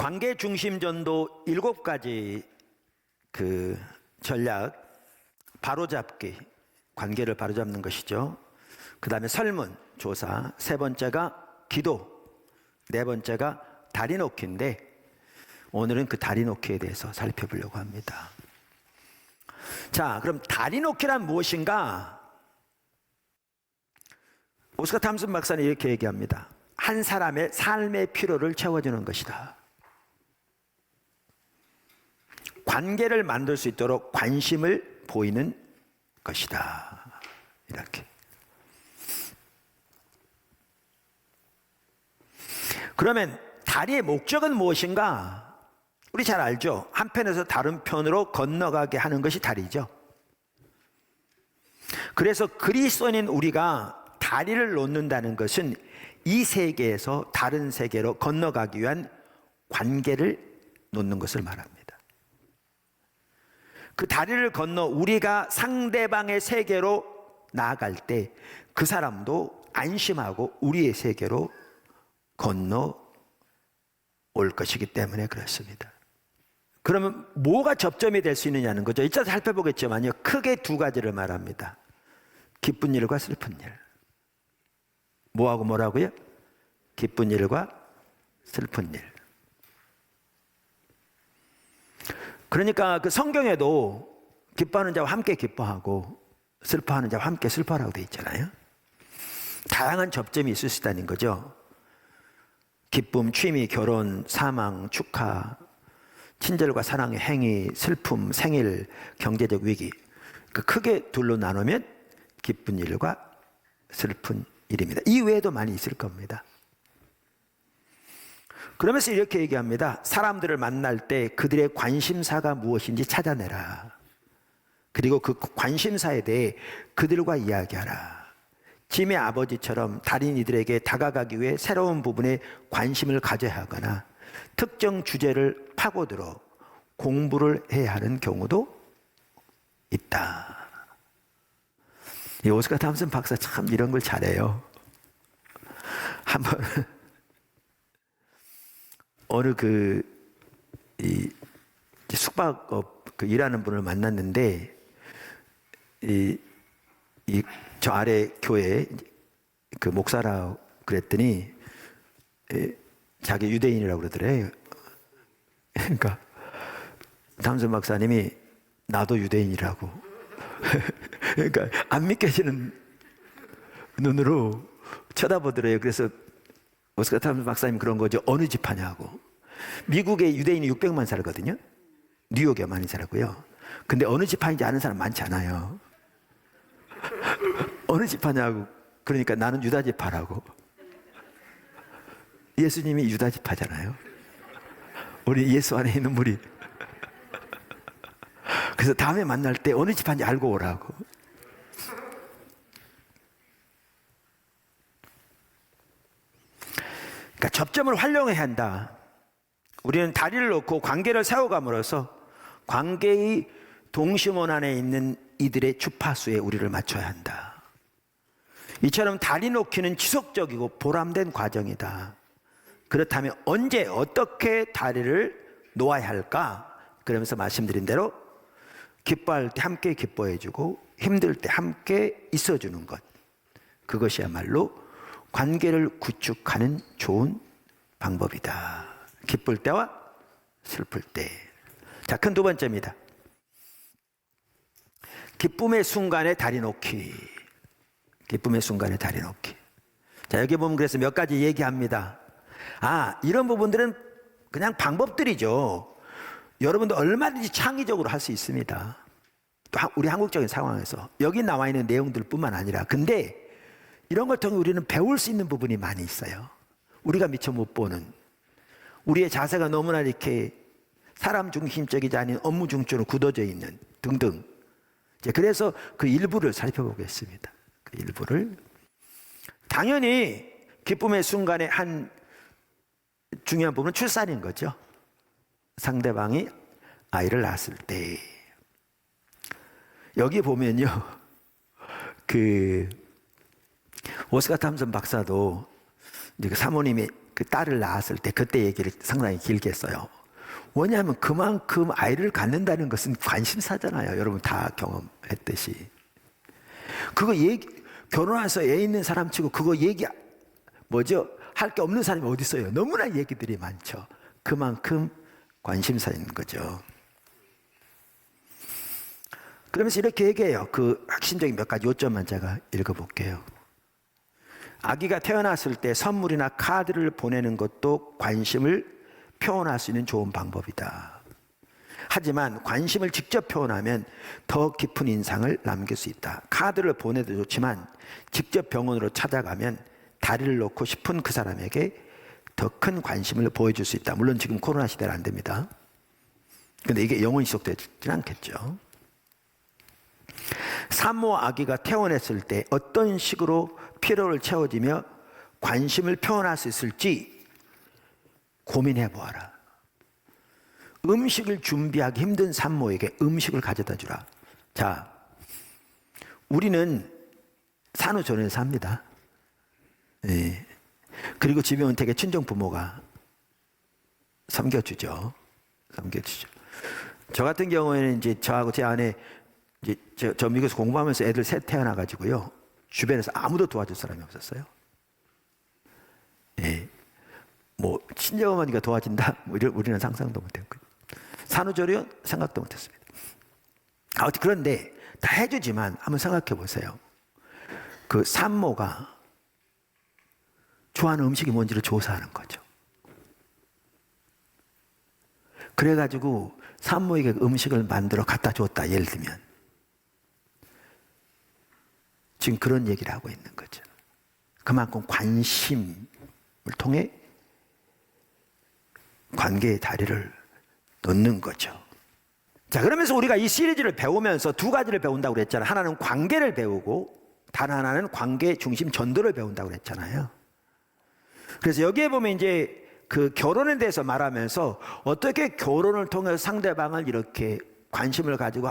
관계 중심 전도 7가지 그 전략, 바로잡기, 관계를 바로잡는 것이죠. 그 다음에 설문, 조사, 세 번째가 기도, 네 번째가 다리 놓기인데 오늘은 그 다리 놓기에 대해서 살펴보려고 합니다. 자, 그럼 다리 놓기란 무엇인가? 오스카 탐슨 박사는 이렇게 얘기합니다. 한 사람의 삶의 필요를 채워주는 것이다. 관계를 만들 수 있도록 관심을 보이는 것이다. 이렇게. 그러면 다리의 목적은 무엇인가? 우리 잘 알죠? 한편에서 다른 편으로 건너가게 하는 것이 다리죠. 그래서 그리스도인인 우리가 다리를 놓는다는 것은 이 세계에서 다른 세계로 건너가기 위한 관계를 놓는 것을 말합니다. 그 다리를 건너 우리가 상대방의 세계로 나아갈 때 그 사람도 안심하고 우리의 세계로 건너올 것이기 때문에 그렇습니다. 그러면 뭐가 접점이 될 수 있느냐는 거죠. 이따 살펴보겠지만요, 크게 두 가지를 말합니다. 기쁜 일과 슬픈 일. 뭐하고 뭐라고요? 기쁜 일과 슬픈 일. 그러니까 그 성경에도 기뻐하는 자와 함께 기뻐하고 슬퍼하는 자와 함께 슬퍼하라고 되어 있잖아요. 다양한 접점이 있을 수 있다는 거죠. 기쁨, 취미, 결혼, 사망, 축하, 친절과 사랑의 행위, 슬픔, 생일, 경제적 위기. 그 크게 둘로 나누면 기쁜 일과 슬픈 일입니다. 이 외에도 많이 있을 겁니다. 그러면서 이렇게 얘기합니다. 사람들을 만날 때 그들의 관심사가 무엇인지 찾아내라. 그리고 그 관심사에 대해 그들과 이야기하라. 짐의 아버지처럼 다른 이들에게 다가가기 위해 새로운 부분에 관심을 가져야 하거나 특정 주제를 파고들어 공부를 해야 하는 경우도 있다. 이 오스카 탐슨 박사 참 이런 걸 잘해요. 한번 어느 이 숙박업 일하는 분을 만났는데 저 아래 교회 그 목사라고 그랬더니 자기 유대인이라고 그러더래요. 그러니까 탐슨 박사님이 나도 유대인이라고. 그러니까 안 믿겨지는 눈으로 쳐다보더래요. 그래서 오스카 탐슨 박사님 그런 거죠. 어느 집 하냐고. 미국에 유대인이 600만 살거든요. 뉴욕에 많이 살고요. 근데 어느 집 하는지 아는 사람 많지 않아요. 어느 집 하냐고. 그러니까 나는 유다 집 하라고. 예수님이 유다 집 하잖아요. 우리 예수 안에 있는 우리. 그래서 다음에 만날 때 어느 집 하는지 알고 오라고. 그러니까 접점을 활용해야 한다. 우리는 다리를 놓고 관계를 세워감으로써 관계의 동심원 안에 있는 이들의 주파수에 우리를 맞춰야 한다. 이처럼 다리 놓기는 지속적이고 보람된 과정이다. 그렇다면 언제 어떻게 다리를 놓아야 할까? 그러면서 말씀드린 대로 기뻐할 때 함께 기뻐해주고 힘들 때 함께 있어주는 것. 그것이야말로 관계를 구축하는 좋은 방법이다. 기쁠 때와 슬플 때. 자, 큰 두 번째입니다. 기쁨의 순간에 다리 놓기. 기쁨의 순간에 다리 놓기. 자, 여기 보면 그래서 몇 가지 얘기합니다. 이런 부분들은 그냥 방법들이죠. 여러분도 얼마든지 창의적으로 할 수 있습니다. 또 우리 한국적인 상황에서 여기 나와 있는 내용들 뿐만 아니라 근데 이런 걸 통해 우리는 배울 수 있는 부분이 많이 있어요. 우리가 미처 못 보는 우리의 자세가 너무나 이렇게 사람 중심적이지 않은 업무 중심으로 굳어져 있는 등등. 그래서 그 일부를 살펴보겠습니다. 그 일부를. 당연히 기쁨의 순간에 한 중요한 부분은 출산인 거죠. 상대방이 아이를 낳았을 때. 여기 보면요. 오스카 탐슨 박사도 이제 그 사모님이 그 딸을 낳았을 때 그때 얘기를 상당히 길게 했어요. 왜냐하면 그만큼 아이를 갖는다는 것은 관심사잖아요. 여러분 다 경험했듯이. 그거 결혼해서 애 있는 사람 치고 그거 할 게 없는 사람이 어디 있어요? 너무나 얘기들이 많죠. 그만큼 관심사인 거죠. 그러면서 이렇게 얘기해요. 그 핵심적인 몇 가지 요점만 제가 읽어볼게요. 아기가 태어났을 때 선물이나 카드를 보내는 것도 관심을 표현할 수 있는 좋은 방법이다. 하지만 관심을 직접 표현하면 더 깊은 인상을 남길 수 있다. 카드를 보내도 좋지만 직접 병원으로 찾아가면 다리를 놓고 싶은 그 사람에게 더 큰 관심을 보여줄 수 있다. 물론 지금 코로나 시대는 안 됩니다. 근데 이게 영원히 지속되지는 않겠죠. 산모 아기가 태어났을 때 어떤 식으로 필요를 채워지며 관심을 표현할 수 있을지 고민해 보아라. 음식을 준비하기 힘든 산모에게 음식을 가져다 주라. 자, 우리는 산후조리원에서 삽니다. 네. 그리고 집에 온 댁에 친정 부모가 섬겨주죠. 저 같은 경우에는 이제 저하고 제 아내 이제 저 미국에서 공부하면서 애들 셋 태어나가지고요. 주변에서 아무도 도와줄 사람이 없었어요. 예. 뭐 친정어머니가 도와준다? 우리는 상상도 못했고 산후조리원 생각도 못했습니다. 아무튼 그런데 다 해주지만 한번 생각해 보세요. 그 산모가 좋아하는 음식이 뭔지를 조사하는 거죠. 그래가지고 산모에게 음식을 만들어 갖다 줬다. 예를 들면 지금 그런 얘기를 하고 있는 거죠. 그만큼 관심을 통해 관계의 다리를 놓는 거죠. 자, 그러면서 우리가 이 시리즈를 배우면서 두 가지를 배운다고 그랬잖아요. 하나는 관계를 배우고 다른 하나는 관계 중심 전도를 배운다고 그랬잖아요. 그래서 여기에 보면 이제 그 결혼에 대해서 말하면서 어떻게 결혼을 통해서 상대방을 이렇게 관심을 가지고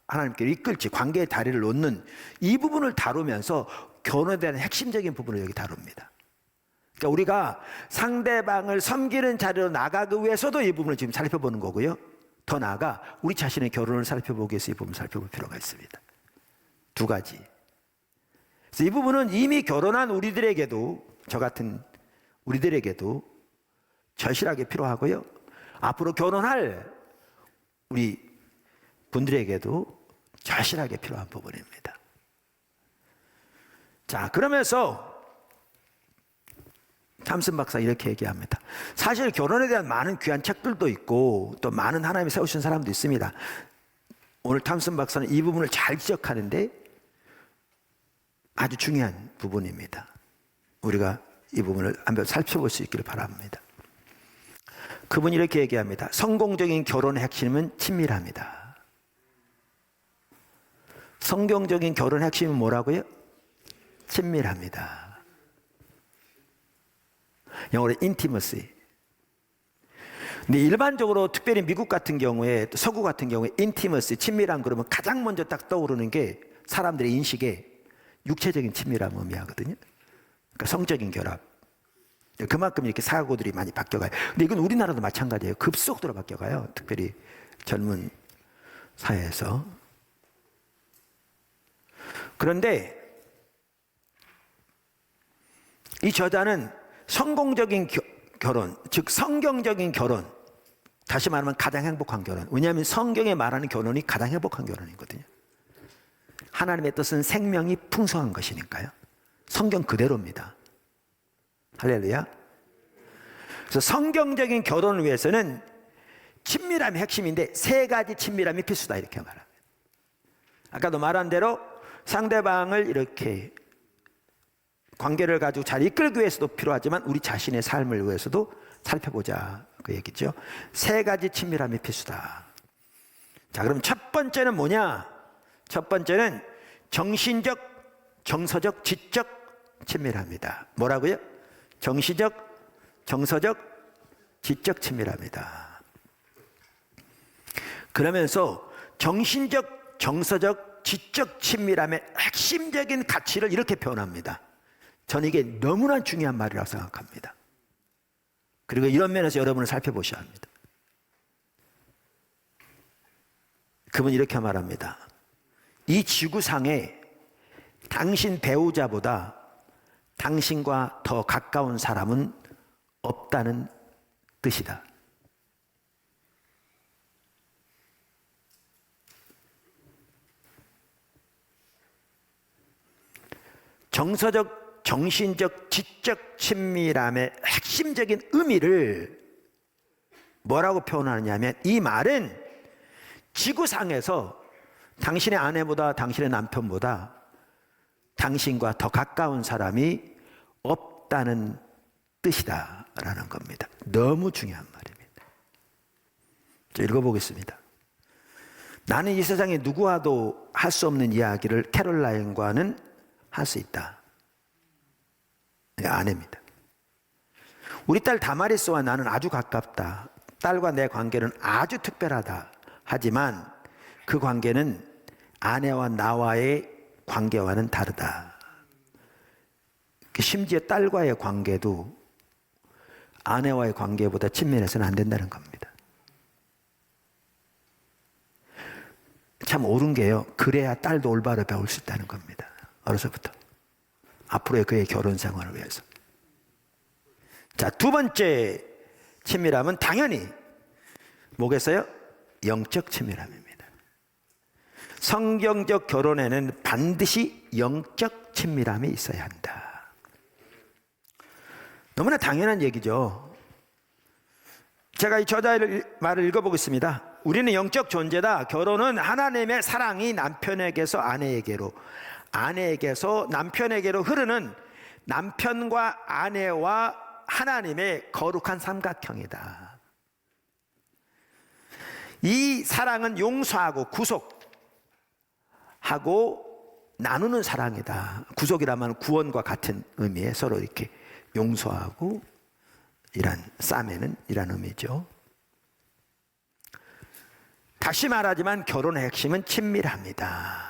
하나님께로 이끌지, 관계의 다리를 놓는 이 부분을 다루면서 결혼에 대한 핵심적인 부분을 여기 다룹니다. 그러니까 우리가 상대방을 섬기는 자리로 나가기 위해서도 이 부분을 지금 살펴보는 거고요. 더 나아가 우리 자신의 결혼을 살펴보기 위해서 이 부분을 살펴볼 필요가 있습니다. 두 가지. 그래서 이 부분은 이미 결혼한 우리들에게도, 저 같은 우리들에게도 절실하게 필요하고요. 앞으로 결혼할 우리 분들에게도 절실하게 필요한 부분입니다. 자, 그러면서 탐슨 박사 이렇게 얘기합니다. 사실 결혼에 대한 많은 귀한 책들도 있고 또 많은 하나님이 세우신 사람도 있습니다. 오늘 탐슨 박사는 이 부분을 잘 지적하는데 아주 중요한 부분입니다. 우리가 이 부분을 한번 살펴볼 수 있기를 바랍니다. 그분이 이렇게 얘기합니다. 성공적인 결혼의 핵심은 친밀합니다. 성경적인 결혼의 핵심은 뭐라고요? 친밀합니다. 영어로 intimacy. 근데 일반적으로 특별히 미국 같은 경우에, 서구 같은 경우에 intimacy, 친밀함 그러면 가장 먼저 딱 떠오르는 게 사람들의 인식에 육체적인 친밀함을 의미하거든요. 그러니까 성적인 결합. 그만큼 이렇게 사고들이 많이 바뀌어가요. 근데 이건 우리나라도 마찬가지예요. 급속도로 바뀌어가요. 특별히 젊은 사회에서. 그런데 이 저자는 성공적인 결혼, 즉 성경적인 결혼, 다시 말하면 가장 행복한 결혼. 왜냐하면 성경에 말하는 결혼이 가장 행복한 결혼이거든요. 하나님의 뜻은 생명이 풍성한 것이니까요. 성경 그대로입니다. 할렐루야. 그래서 성경적인 결혼을 위해서는 친밀함이 핵심인데 세 가지 친밀함이 필수다 이렇게 말합니다. 아까도 말한 대로 상대방을 이렇게 관계를 가지고 잘 이끌기 위해서도 필요하지만 우리 자신의 삶을 위해서도 살펴보자 그 얘기죠. 세 가지 친밀함이 필수다. 자, 그럼 첫 번째는 뭐냐? 첫 번째는 정신적, 정서적, 지적 친밀합니다. 뭐라고요? 정신적, 정서적, 지적 친밀합니다. 그러면서 정신적, 정서적, 지적 친밀함의 핵심적인 가치를 이렇게 표현합니다. 저는 이게 너무나 중요한 말이라고 생각합니다. 그리고 이런 면에서 여러분을 살펴보셔야 합니다. 그분이 이렇게 말합니다. 이 지구상에 당신 배우자보다 당신과 더 가까운 사람은 없다는 뜻이다. 정서적, 정신적, 지적 친밀함의 핵심적인 의미를 뭐라고 표현하느냐 하면, 이 말은 지구상에서 당신의 아내보다 당신의 남편보다 당신과 더 가까운 사람이 없다는 뜻이다 라는 겁니다. 너무 중요한 말입니다. 자, 읽어보겠습니다. 나는 이 세상에 누구와도 할 수 없는 이야기를 캐롤라인과는 할 수 있다. 아내입니다. 우리 딸 다마리스와 나는 아주 가깝다. 딸과 내 관계는 아주 특별하다. 하지만 그 관계는 아내와 나와의 관계와는 다르다. 심지어 딸과의 관계도 아내와의 관계보다 친밀해서는 안 된다는 겁니다. 참 옳은 게요, 그래야 딸도 올바로 배울 수 있다는 겁니다. 어려서부터 앞으로의 그의 결혼 생활을 위해서. 자, 두 번째 친밀함은 당연히 뭐겠어요? 영적 친밀함입니다. 성경적 결혼에는 반드시 영적 친밀함이 있어야 한다. 너무나 당연한 얘기죠. 제가 이 저자의 말을 읽어보겠습니다. 우리는 영적 존재다. 결혼은 하나님의 사랑이 남편에게서 아내에게로, 아내에게서 남편에게로 흐르는 남편과 아내와 하나님의 거룩한 삼각형이다. 이 사랑은 용서하고 구속하고 나누는 사랑이다. 구속이라면 구원과 같은 의미에 서로 이렇게 용서하고 이란 싸매는 이란 의미죠. 다시 말하지만 결혼의 핵심은 친밀합니다.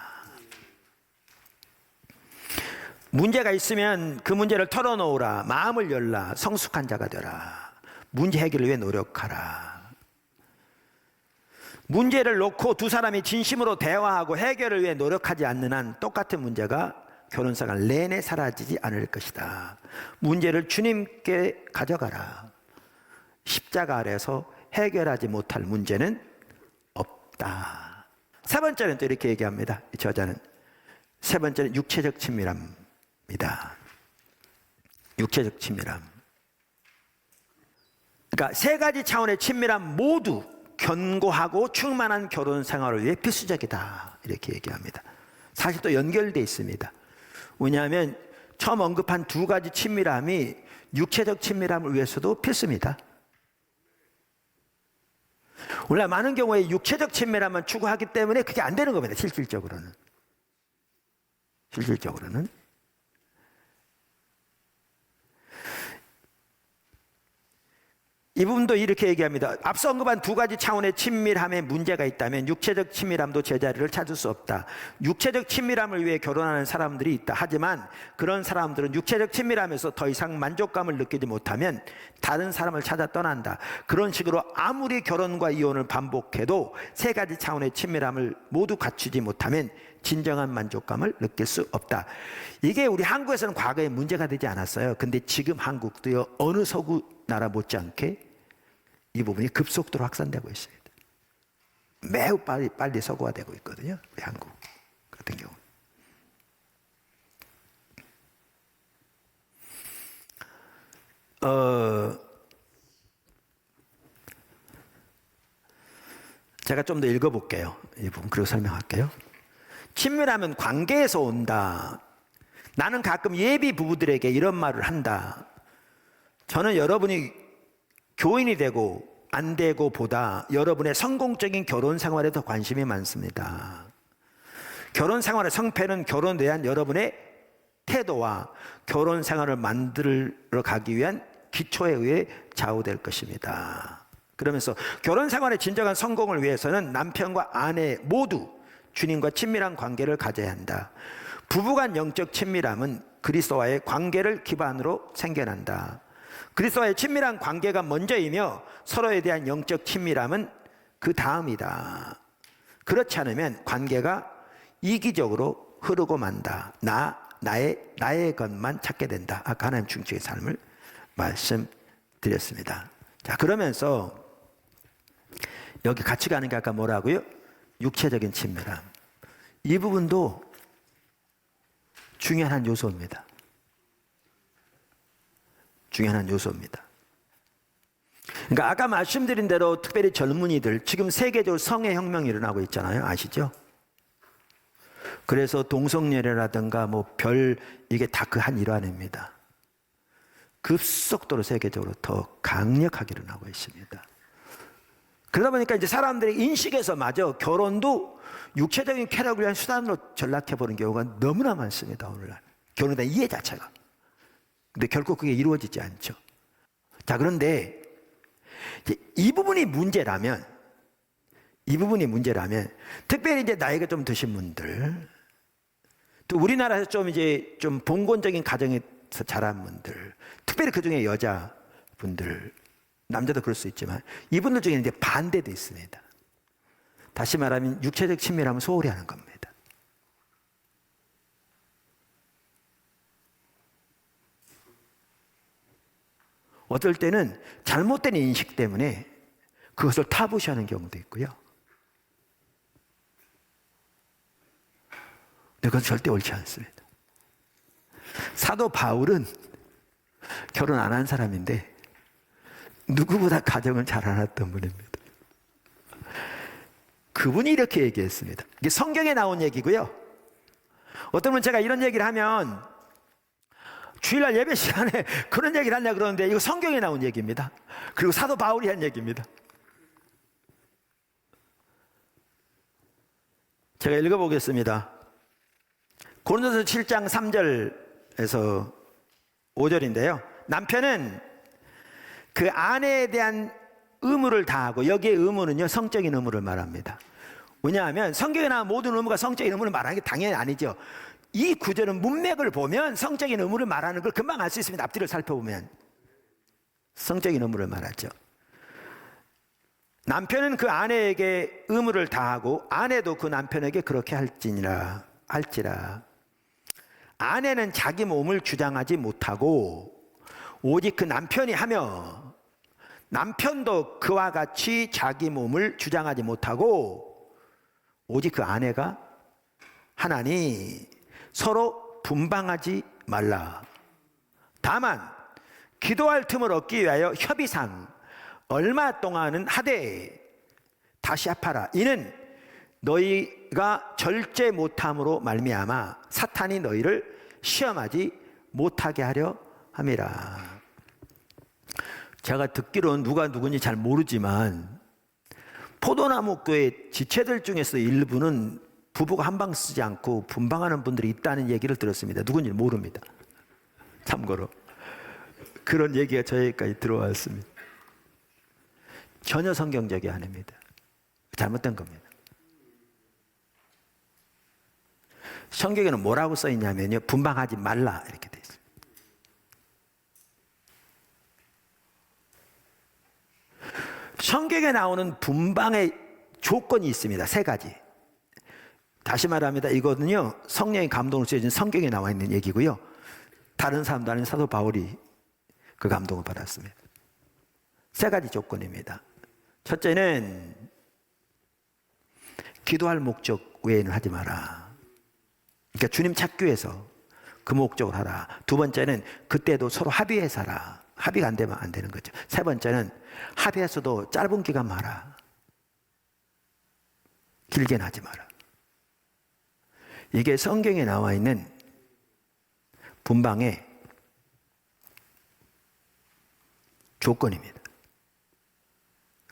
문제가 있으면 그 문제를 털어놓으라. 마음을 열라. 성숙한 자가 되라. 문제 해결을 위해 노력하라. 문제를 놓고 두 사람이 진심으로 대화하고 해결을 위해 노력하지 않는 한 똑같은 문제가 결혼생활 내내 사라지지 않을 것이다. 문제를 주님께 가져가라. 십자가 아래서 해결하지 못할 문제는 없다. 세 번째는 또 이렇게 얘기합니다. 이 저자는 세 번째는 육체적 친밀함입니다. 육체적 친밀함. 그러니까 세 가지 차원의 친밀함 모두 견고하고 충만한 결혼 생활을 위해 필수적이다. 이렇게 얘기합니다. 사실 또 연결되어 있습니다. 왜냐하면 처음 언급한 두 가지 친밀함이 육체적 친밀함을 위해서도 필수입니다. 원래 많은 경우에 육체적 친밀함만 추구하기 때문에 그게 안 되는 겁니다. 실질적으로는. 이 부분도 이렇게 얘기합니다. 앞서 언급한 두 가지 차원의 친밀함에 문제가 있다면 육체적 친밀함도 제자리를 찾을 수 없다. 육체적 친밀함을 위해 결혼하는 사람들이 있다. 하지만 그런 사람들은 육체적 친밀함에서 더 이상 만족감을 느끼지 못하면 다른 사람을 찾아 떠난다. 그런 식으로 아무리 결혼과 이혼을 반복해도 세 가지 차원의 친밀함을 모두 갖추지 못하면 진정한 만족감을 느낄 수 없다. 이게 우리 한국에서는 과거에 문제가 되지 않았어요. 근데 지금 한국도요, 어느 서구 나라 못지않게 이 부분이 급속도로 확산되고 있어요. 매우 빨리 서구화되고 있거든요. 우리 한국 같은 경우. 제가 좀 더 읽어볼게요. 이 부분 그리고 설명할게요. 친밀함은 관계에서 온다. 나는 가끔 예비 부부들에게 이런 말을 한다. 저는 여러분이 교인이 되고 안 되고 보다 여러분의 성공적인 결혼 생활에 더 관심이 많습니다. 결혼 생활의 성패는 결혼에 대한 여러분의 태도와 결혼 생활을 만들어 가기 위한 기초에 의해 좌우될 것입니다. 그러면서 결혼 생활의 진정한 성공을 위해서는 남편과 아내 모두 주님과 친밀한 관계를 가져야 한다. 부부간 영적 친밀함은 그리스도와의 관계를 기반으로 생겨난다. 그리스도와의 친밀한 관계가 먼저이며 서로에 대한 영적 친밀함은 그 다음이다. 그렇지 않으면 관계가 이기적으로 흐르고 만다. 나의 것만 찾게 된다. 아까 하나님 중심의 삶을 말씀드렸습니다. 자, 그러면서 여기 같이 가는 게 아까 뭐라고요? 육체적인 친밀함. 이 부분도 중요한 한 요소입니다. 중요한 한 요소입니다. 그러니까 아까 말씀드린 대로 특별히 젊은이들 지금 세계적으로 성의 혁명이 일어나고 있잖아요. 아시죠? 그래서 동성애라든가 이게 다 그 한 일환입니다. 급속도로 세계적으로 더 강력하게 일어나고 있습니다. 그러다 보니까 이제 사람들의 인식에서 마저 결혼도 육체적인 쾌락을 위한 수단으로 전락해보는 경우가 너무나 많습니다. 오늘날 결혼에 대한 이해 자체가. 근데 결코 그게 이루어지지 않죠. 자, 그런데 이제 이 부분이 문제라면 특별히 이제 나이가 좀 드신 분들, 또 우리나라에서 좀 봉건적인 가정에서 자란 분들, 특별히 그 중에 여자분들, 남자도 그럴 수 있지만 이분들 중에 이제 반대도 있습니다. 다시 말하면 육체적 친밀함을 소홀히 하는 겁니다. 어떨 때는 잘못된 인식 때문에 그것을 타부시하는 경우도 있고요. 근데 그건 절대 옳지 않습니다. 사도 바울은 결혼 안 한 사람인데 누구보다 가정을 잘 알았던 분입니다. 그분이 이렇게 얘기했습니다. 이게 성경에 나온 얘기고요. 어떤 분은 제가 이런 얘기를 하면 주일날 예배 시간에 그런 얘기를 하냐 그러는데 이거 성경에 나온 얘기입니다. 그리고 사도 바울이 한 얘기입니다. 제가 읽어보겠습니다. 고린도서 7장 3절에서 5절인데요. 남편은 그 아내에 대한 의무를 다하고, 여기에 의무는요 성적인 의무를 말합니다. 왜냐하면 성경에 나온 모든 의무가 성적인 의무를 말하는 게 당연히 아니죠. 이 구절은 문맥을 보면 성적인 의무를 말하는 걸 금방 알 수 있습니다. 앞뒤를 살펴보면 성적인 의무를 말하죠. 남편은 그 아내에게 의무를 다하고 아내도 그 남편에게 그렇게 할지라. 아내는 자기 몸을 주장하지 못하고 오직 그 남편이 하며, 남편도 그와 같이 자기 몸을 주장하지 못하고 오직 그 아내가 하나니 서로 분방하지 말라. 다만 기도할 틈을 얻기 위하여 협의상 얼마 동안은 하되 다시 합하라. 이는 너희가 절제 못함으로 말미암아 사탄이 너희를 시험하지 못하게 하려 함이라. 제가 듣기로는 누가 누군지 잘 모르지만 포도나무 교회 지체들 중에서 일부는 부부가 한방 쓰지 않고 분방하는 분들이 있다는 얘기를 들었습니다. 누군지 모릅니다. 참고로 그런 얘기가 저희까지 들어왔습니다. 전혀 성경적이 아닙니다. 잘못된 겁니다. 성경에는 뭐라고 써 있냐면요, 분방하지 말라 이렇게 돼 있어요. 성경에 나오는 분방의 조건이 있습니다. 3가지. 다시 말합니다. 이거는요 성령의 감동을 쓰여진 성경에 나와 있는 얘기고요. 다른 사람도 아닌 사도 바울이 그 감동을 받았습니다. 3가지 조건입니다. 첫째는 기도할 목적 외에는 하지 마라. 그러니까 주님 찾기 위해서 그 목적을 하라. 2번째는 그때도 서로 합의해서 하라. 합의가 안 되면 안 되는 거죠. 3번째는 합의해서도 짧은 기간 마라. 길게는 하지 마라. 이게 성경에 나와 있는 분방의 조건입니다.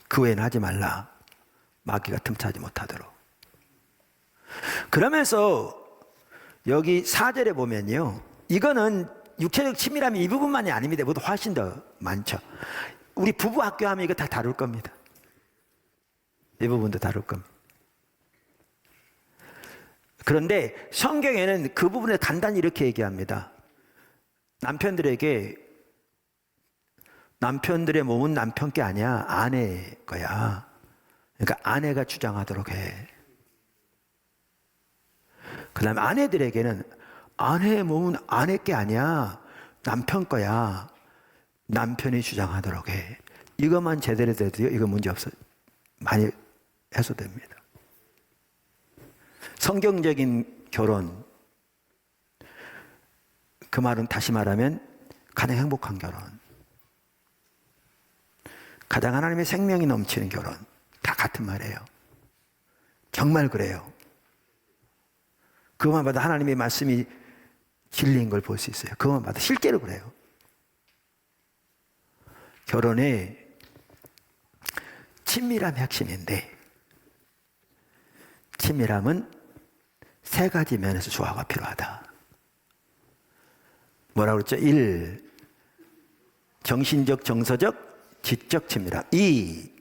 그 외에는 하지 말라. 마귀가 틈타지 못하도록. 그러면서 여기 4절에 보면요, 이거는 육체적 친밀함이 이 부분만이 아닙니다. 이보다 훨씬 더 많죠. 우리 부부 학교 하면 이거 다 다룰 겁니다. 이 부분도 다룰 겁니다. 그런데 성경에는 그 부분에 간단히 이렇게 얘기합니다. 남편들의 몸은 남편 게 아니야. 아내 거야. 그러니까 아내가 주장하도록 해. 그 다음에 아내들에게는 아내의 몸은 아내 게 아니야. 남편 거야. 남편이 주장하도록 해. 이것만 제대로 돼도요, 이거 문제 없어요. 많이 해소됩니다. 성경적인 결혼, 그 말은 다시 말하면 가장 행복한 결혼, 가장 하나님의 생명이 넘치는 결혼, 다 같은 말이에요. 정말 그래요. 그것만 봐도 하나님의 말씀이 진리인 걸 볼 수 있어요. 그것만 봐도 실제로 그래요. 결혼에 친밀함이 핵심인데, 친밀함은 세 가지 면에서 조화가 필요하다. 뭐라고 그랬죠? 1. 정신적, 정서적, 지적 친밀함. 2.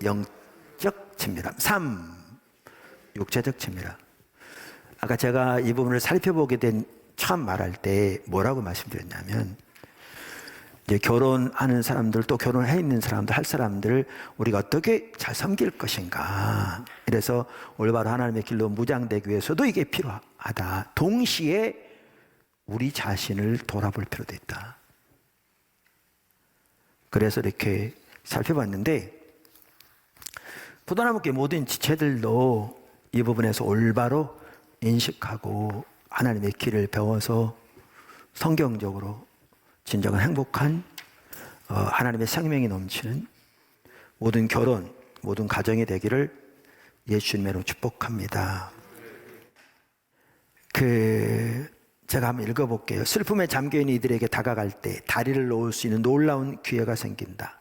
영적 친밀함. 3. 육체적 친밀함. 아까 제가 이 부분을 살펴보게 된 처음 말할 때 뭐라고 말씀드렸냐면, 이제 결혼하는 사람들, 또 결혼해 있는 사람들, 할 사람들을 우리가 어떻게 잘 섬길 것인가. 이래서 올바로 하나님의 길로 무장되기 위해서도 이게 필요하다. 동시에 우리 자신을 돌아볼 필요도 있다. 그래서 이렇게 살펴봤는데, 포도나무교회 모든 지체들도 이 부분에서 올바로 인식하고 하나님의 길을 배워서 성경적으로 진정한 행복한 하나님의 생명이 넘치는 모든 결혼, 모든 가정이 되기를 예수님으로 축복합니다. 제가 한번 읽어볼게요. 슬픔에 잠겨있는 이들에게 다가갈 때 다리를 놓을 수 있는 놀라운 기회가 생긴다.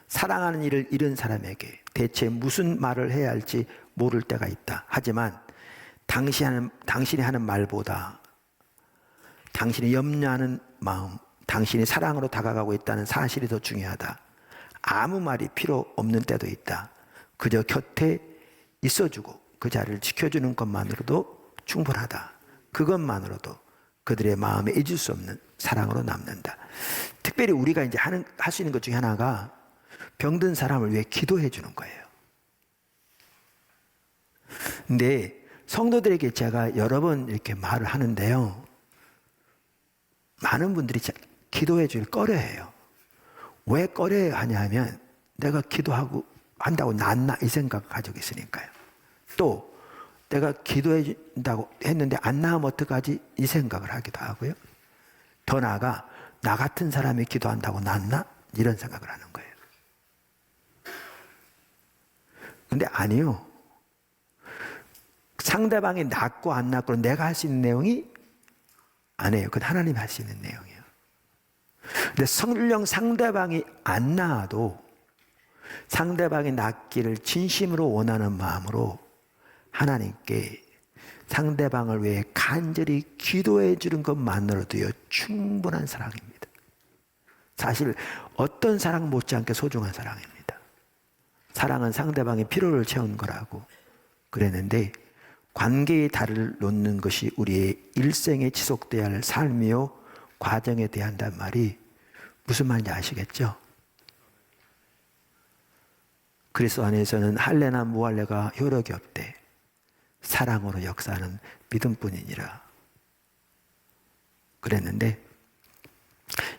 사랑하는 이를 잃은 사람에게 대체 무슨 말을 해야 할지 모를 때가 있다. 하지만 당신이 하는 말보다 당신이 염려하는 마음, 당신이 사랑으로 다가가고 있다는 사실이 더 중요하다. 아무 말이 필요 없는 때도 있다. 그저 곁에 있어주고 그 자리를 지켜주는 것만으로도 충분하다. 그것만으로도 그들의 마음에 잊을 수 없는 사랑으로 남는다. 특별히 우리가 이제 할 수 있는 것 중에 하나가 병든 사람을 위해 기도해 주는 거예요. 근데 성도들에게 제가 여러 번 이렇게 말을 하는데요, 많은 분들이 기도해 줄 꺼려해요. 왜 꺼려야 하냐면 내가 기도하고 한다고 낫나 이 생각을 가지고 있으니까요. 또 내가 기도해 준다고 했는데 안 나으면 어떡하지 이 생각을 하기도 하고요. 더 나아가 나 같은 사람이 기도한다고 낫나 이런 생각을 하는 거예요. 근데 아니요. 상대방이 낫고 안 낫고 내가 할 수 있는 내용이 아니에요. 그건 하나님이 할 수 있는 내용이에요. 근데 설령 상대방이 안 나아도 상대방이 낫기를 진심으로 원하는 마음으로 하나님께 상대방을 위해 간절히 기도해 주는 것만으로도요 충분한 사랑입니다. 사실 어떤 사랑 못지않게 소중한 사랑입니다. 사랑은 상대방의 필요를 채우는 거라고 그랬는데, 관계의 달을 놓는 것이 우리의 일생에 지속돼야 할 삶이요 과정에 대야 한다는 말이 무슨 말인지 아시겠죠? 그리스도 안에서는 할례나 무할례가 효력이 없대. 사랑으로 역사하는 믿음뿐이니라 그랬는데,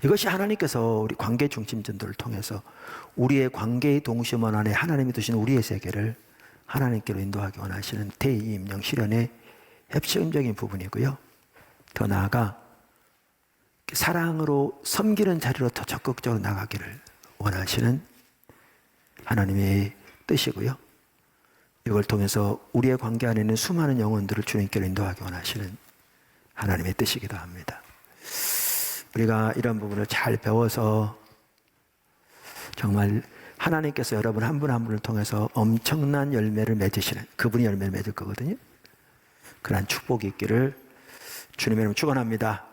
이것이 하나님께서 우리 관계 중심전도를 통해서 우리의 관계의 동심원 안에 하나님이 두신 우리의 세계를 하나님께로 인도하기 원하시는 대이임령 실현의 핵심적인 부분이고요. 더 나아가 사랑으로 섬기는 자리로 더 적극적으로 나가기를 원하시는 하나님의 뜻이고요. 이걸 통해서 우리의 관계 안에 있는 수많은 영혼들을 주님께로 인도하기 원하시는 하나님의 뜻이기도 합니다. 우리가 이런 부분을 잘 배워서 정말 하나님께서 여러분 한 분 한 분을 통해서 엄청난 열매를 맺으시는, 그분이 열매를 맺을 거거든요. 그러한 축복이 있기를 주님의 이름으로 축원합니다.